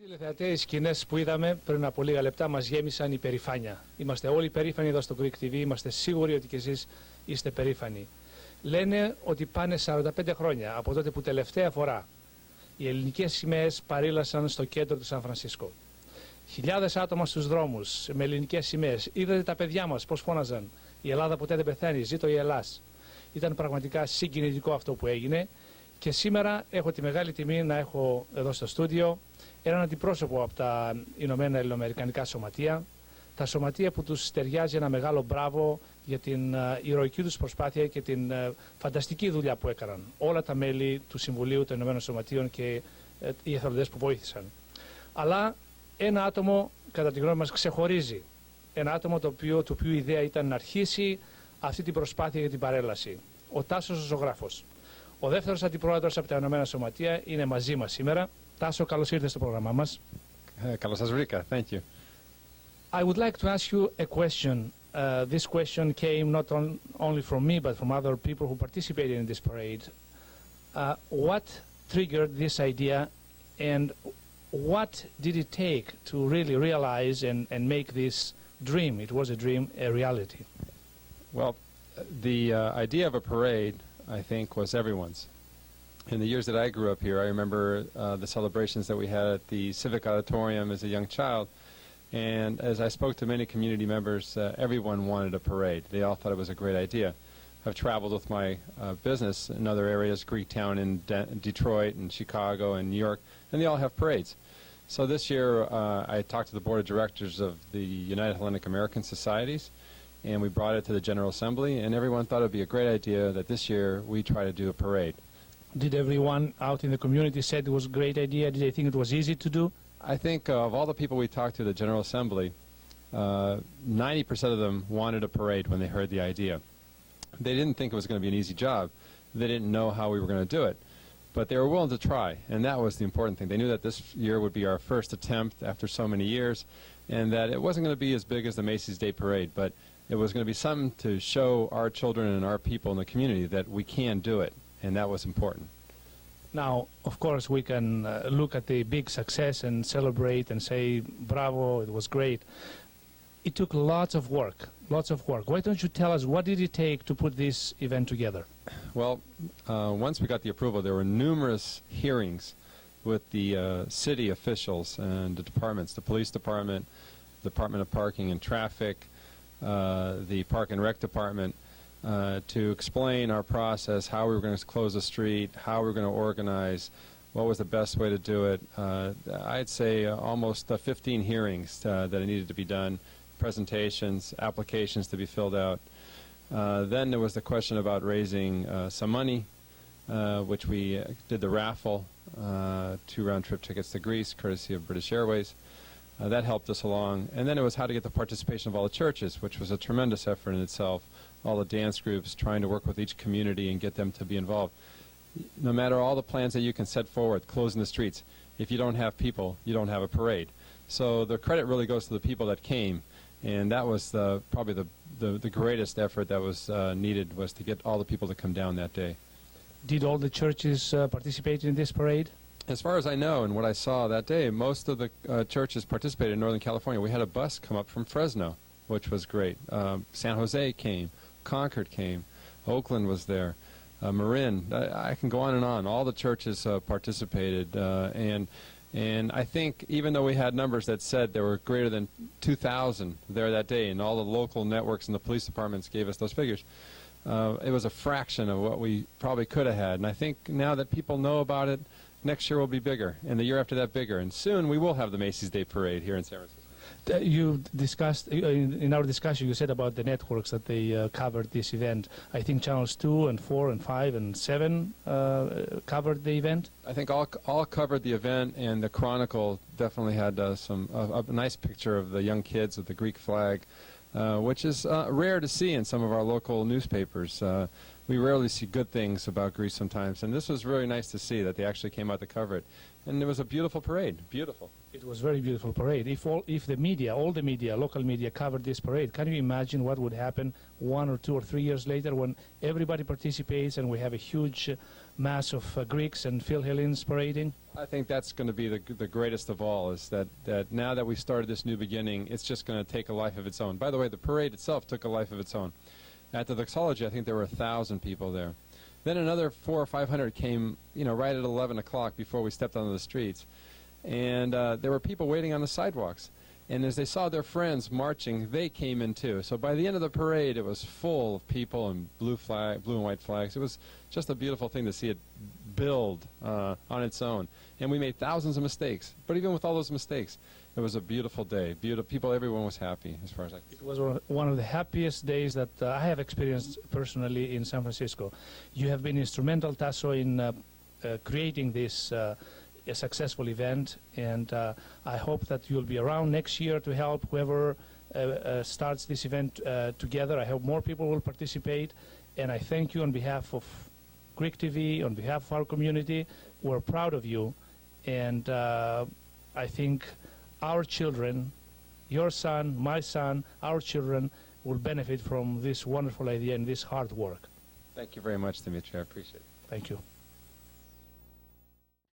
Τηλεθεατές, οι σκηνές που είδαμε πριν από λίγα λεπτά μας γέμισαν υπερηφάνεια. Είμαστε όλοι περήφανοι εδώ στο Greek TV, είμαστε σίγουροι ότι και εσείς είστε περήφανοι. Λένε ότι πάνε 45 χρόνια από τότε που τελευταία φορά οι ελληνικές σημαίες παρήλασαν στο κέντρο του Σαν Φρανσίσκο. Χιλιάδες άτομα στους δρόμους με ελληνικές σημαίες. Είδατε τα παιδιά μας πώς φώναζαν. Η Ελλάδα ποτέ δεν πεθαίνει, ζήτω η Ελλάς. Ήταν πραγματικά συγκινητικό αυτό που έγινε και σήμερα έχω τη μεγάλη τιμή να έχω εδώ στο στούντιο έναν αντιπρόσωπο από τα Ηνωμένα Ελληνοαμερικανικά Σωματεία, τα σωματεία που τους ταιριάζει ένα μεγάλο μπράβο για την ηρωική τους προσπάθεια και την φανταστική δουλειά που έκαναν όλα τα μέλη του Συμβουλίου των Ηνωμένων Σωματείων και οι εθελοντές που βοήθησαν. Αλλά ένα άτομο κατά τη γνώμη μας ξεχωρίζει, ένα άτομο του οποίου η ιδέα ήταν να αρχίσει αυτή την προσπάθεια για την παρέλαση, ο Τάσος Ζογράφος. Ο δεύτερος αντιπρόεδρος από τα Ηνωμένα Σωματεία είναι μαζί μας σήμερα. Τάσο, καλώς ήρθες στο πρόγραμμά μας. Καλώς σας βρήκα. Thank you. I would like to ask you a question. This question came not only from me, but from other people who participated in this parade. What triggered this idea, and what did it take to really realize and make this dream, it was a dream, a reality? Well, the idea of a parade, I think, was everyone's. In the years that I grew up here, I remember the celebrations that we had at the Civic Auditorium as a young child. And as I spoke to many community members, everyone wanted a parade. They all thought it was a great idea. I've traveled with my business in other areas, Greektown in Detroit and Chicago and New York, and they all have parades. So this year I talked to the board of directors of the United Hellenic American Societies, and we brought it to the General Assembly, and everyone thought it would be a great idea that this year we try to do a parade. Did everyone out in the community said it was a great idea? Did they think it was easy to do? I think of all the people we talked to at the General Assembly, 90% of them wanted a parade when they heard the idea. They didn't think it was going to be an easy job. They didn't know how we were going to do it. But they were willing to try, and that was the important thing. They knew that this year would be our first attempt after so many years, and that it wasn't going to be as big as the Macy's Day Parade, but it was going to be something to show our children and our people in the community that we can do it, and that was important. Now, of course, we can look at the big success and celebrate and say, bravo, it was great. It took lots of work, lots of work. Why don't you tell us what did it take to put this event together? Well, once we got the approval, there were numerous hearings with the city officials and the departments, the police department, Department of Parking and Traffic, the Park and Rec department, to explain our process, how we were going to close the street, how we were going to organize, what was the best way to do it. I'd say almost 15 hearings that needed to be done, presentations, applications to be filled out. Then there was the question about raising some money, which we did the raffle, 2 round-trip tickets to Greece, courtesy of British Airways. That helped us along. And then it was how to get the participation of all the churches, which was a tremendous effort in itself. All the dance groups, trying to work with each community and get them to be involved. No matter all the plans that you can set forward, closing the streets, if you don't have people, you don't have a parade. So the credit really goes to the people that came, and that was probably the greatest effort that was needed, was to get all the people to come down that day. Did all the churches participate in this parade? As far as I know, and what I saw that day, most of the churches participated in Northern California. We had a bus come up from Fresno, which was great. San Jose came, Concord came, Oakland was there, Marin. I can go on and on. All the churches participated, and I think even though we had numbers that said there were greater than 2,000 there that day, and all the local networks and the police departments gave us those figures, it was a fraction of what we probably could have had. And I think now that people know about it, next year will be bigger, and the year after that bigger, and soon we will have the Macy's Day Parade here in San Francisco. You discussed, in our discussion, you said about the networks that they covered this event. I think channels 2 and 4 and 5 and 7 covered the event. I think all covered the event, and the Chronicle definitely had a nice picture of the young kids with the Greek flag, which is rare to see in some of our local newspapers. We rarely see good things about Greece sometimes, and this was really nice to see that they actually came out to cover it. And it was a beautiful parade, beautiful. It was a very beautiful parade. If the media, all the media, local media covered this parade, can you imagine what would happen 1 or 2 or 3 years later when everybody participates and we have a huge mass of Greeks and Philhellenes parading? I think that's going to be the greatest of all, is that now that we've started this new beginning, it's just going to take a life of its own. By the way, the parade itself took a life of its own. At the doxology, I think there were 1,000 people there. Then another 400 or 500 came, right at 11 o'clock before we stepped onto the streets. And there were people waiting on the sidewalks. And as they saw their friends marching, they came in too. So by the end of the parade, it was full of people and blue and white flags. It was just a beautiful thing to see it build on its own. And we made thousands of mistakes. But even with all those mistakes, it was a beautiful day. Everyone was happy, as far as I can see. It was one of the happiest days that I have experienced personally in San Francisco. You have been instrumental, Taso, in creating this a successful event, and I hope that you'll be around next year to help whoever starts this event together. I hope more people will participate, and I thank you on behalf of Greek TV, on behalf of our community. We're proud of you, and I think our children, your son, my son, our children will benefit from this wonderful idea and this hard work. Thank you very much, Dimitri. I appreciate it. Thank you.